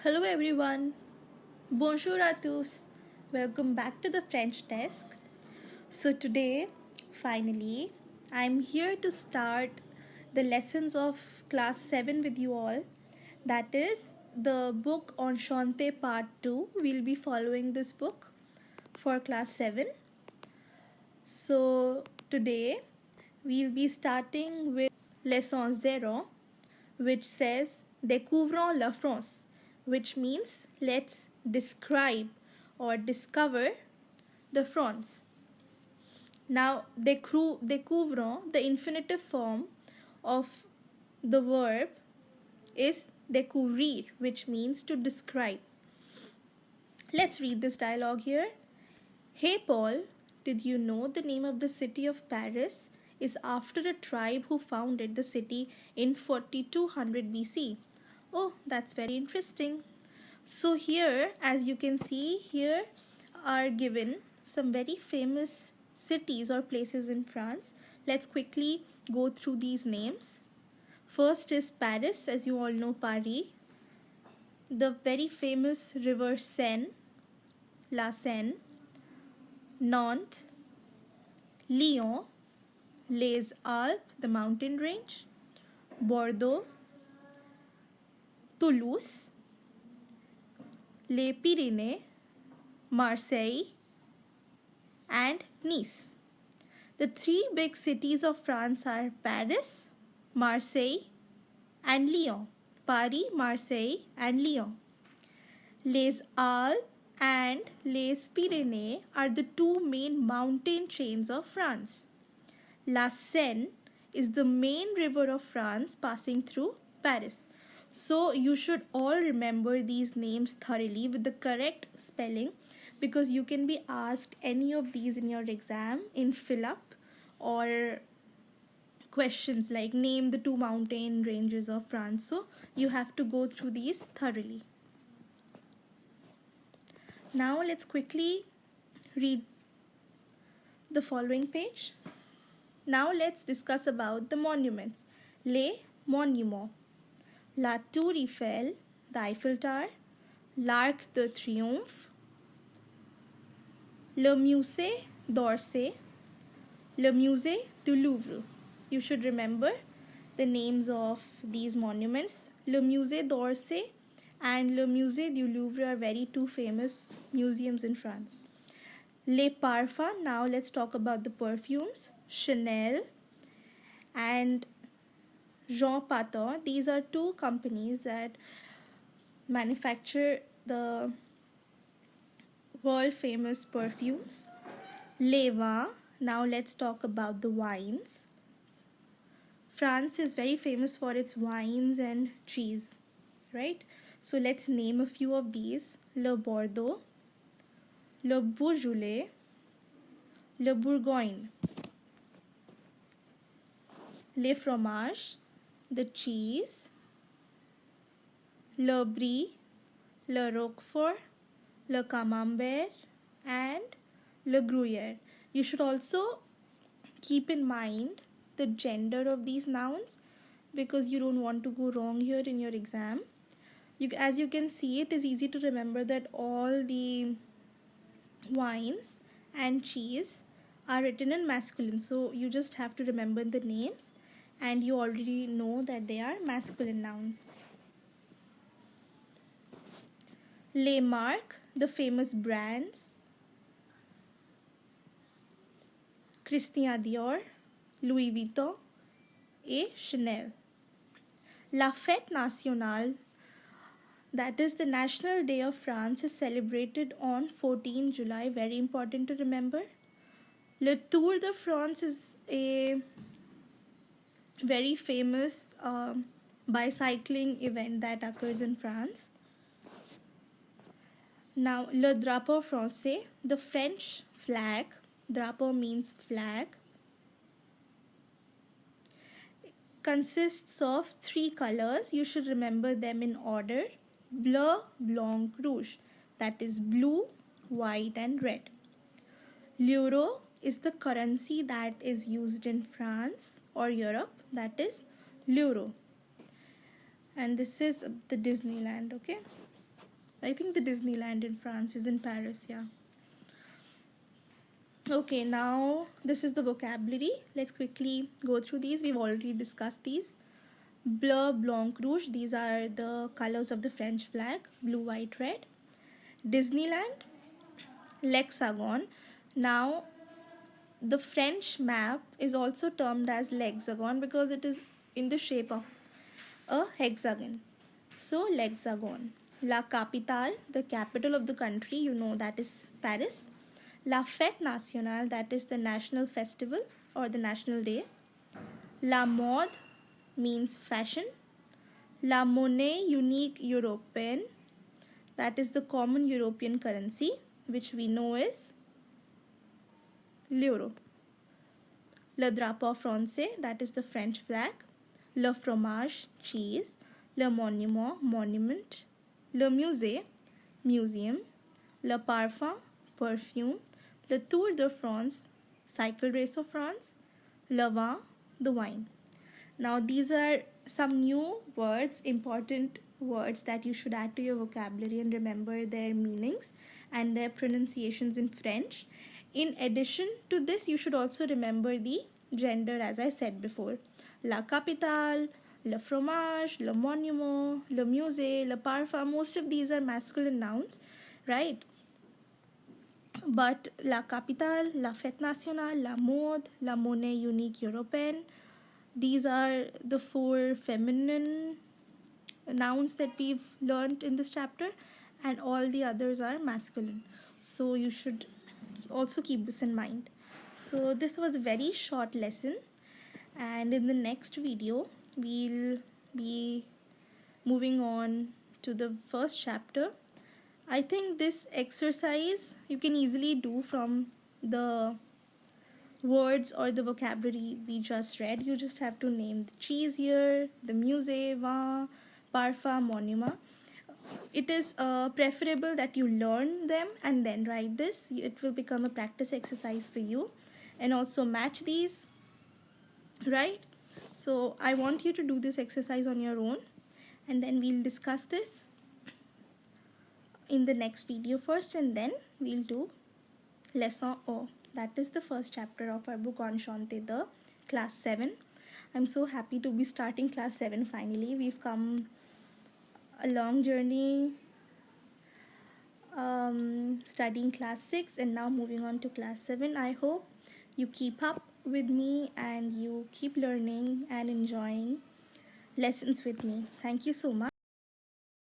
Hello everyone. Bonjour à tous. Welcome back to the French desk. So today, finally, I'm here to start the lessons of class 7 with you all. That is the book Enchanté part 2. We'll be following this book for class 7. So today we'll be starting with lesson 0, which says Découvrons la France, which means let's describe or discover the France. Now, découvrons, the infinitive form of the verb is découvrir, which means to describe. Let's read this dialogue here. Hey Paul, did you know the name of the city of Paris is after a tribe who founded the city in 4200 BC? Oh, that's very interesting. So here, as you can see, here are given some very famous cities or places in France. Let's quickly go through these names. First is Paris, as you all know, Paris. The very famous river Seine, La Seine. Nantes, Lyon, Les Alpes, the mountain range, Bordeaux, Toulouse, Les Pyrénées, Marseille, and Nice. The three big cities of France are Paris, Marseille, and Lyon. Paris, Marseille, and Lyon. Les Alpes and Les Pyrénées are the two main mountain chains of France. La Seine is the main river of France passing through Paris. So you should all remember these names thoroughly with the correct spelling, because you can be asked any of these in your exam in fill up or questions like name the two mountain ranges of France. So you have to go through these thoroughly. Now let's quickly read the following page. Now let's discuss about the monuments. Les monuments. La Tour Eiffel, the Eiffel Tower, l'Arc de Triomphe, le Musée d'Orsay, le Musée du Louvre. You should remember the names of these monuments. Le Musée d'Orsay and le Musée du Louvre are very two famous museums in France. Les parfums, now let's talk about the perfumes. Chanel and Jean Patou. These are two companies that manufacture the world famous perfumes. Les vins, now let's talk about the wines. France is very famous for its wines and cheese, right? So let's name a few of these. Le Bordeaux, le Beaujolais, le Bourgogne. Les fromages, the cheese, le brie, le roquefort, le camembert, and le gruyere. You should also keep in mind the gender of these nouns, because you don't want to go wrong here in your exam. As you can see, it is easy to remember that all the wines and cheese are written in masculine. So you just have to remember the names, and you already know that they are masculine nouns. Les marques, the famous brands. Christian Dior, Louis Vuitton, et Chanel. La Fête Nationale, that is the National Day of France, is celebrated on 14 July. Very important to remember. Le Tour de France is a very famous bicycling event that occurs in France. Now, le drapeau français, the French flag. Drapeau means flag. Consists of three colors. You should remember them in order. Bleu, blanc, rouge. That is blue, white, and red. L'euro is the currency that is used in France or Europe. That is l'euro. And this is the Disneyland, okay? I think the Disneyland in France is in Paris, yeah. Okay, now this is the vocabulary. Let's quickly go through these. We've already discussed these. Bleu, blanc, rouge. These are the colors of the French flag. Blue, white, red. Disneyland, l'hexagon. Now, the French map is also termed as l'hexagon because it is in the shape of a hexagon. So, l'hexagon. La capitale, the capital of the country, you know that is Paris. La fête nationale, that is the national festival or the national day. La mode means fashion. La monnaie unique européenne, that is the common European currency, which we know is l'euro. Le drapeau français, that is the French flag. Le fromage, cheese. Le monument, monument. Le musée, museum. Le parfum, perfume. Le Tour de France, cycle race of France. Le vin, the wine. Now these are some new words, important words that you should add to your vocabulary and remember their meanings and their pronunciations in French. In addition to this, you should also remember the gender, as I said before. La capitale, le fromage, le monument, le musée, le parfum. Most of these are masculine nouns, right? But la capitale, la fête nationale, la mode, la monnaie unique européenne, these are the 4 feminine nouns that we've learned in this chapter, and all the others are masculine. So you should also keep this in mind. So this was a very short lesson, and in the next video we'll be moving on to the first chapter. I think this exercise you can easily do from the words or the vocabulary we just read. You just have to name the cheese here, the musée, vin, parfum, monument. It is preferable that you learn them and then write this. It will become a practice exercise for you, and also match these, right? So I want you to do this exercise on your own, and then we'll discuss this in the next video first, and then we'll do lesson O. That is the first chapter of our book Enchanté, the class 7. I'm so happy to be starting class 7 finally. We've come a long journey studying class 6 and now moving on to class 7. I hope you keep up with me and you keep learning and enjoying lessons with me. Thank you so much.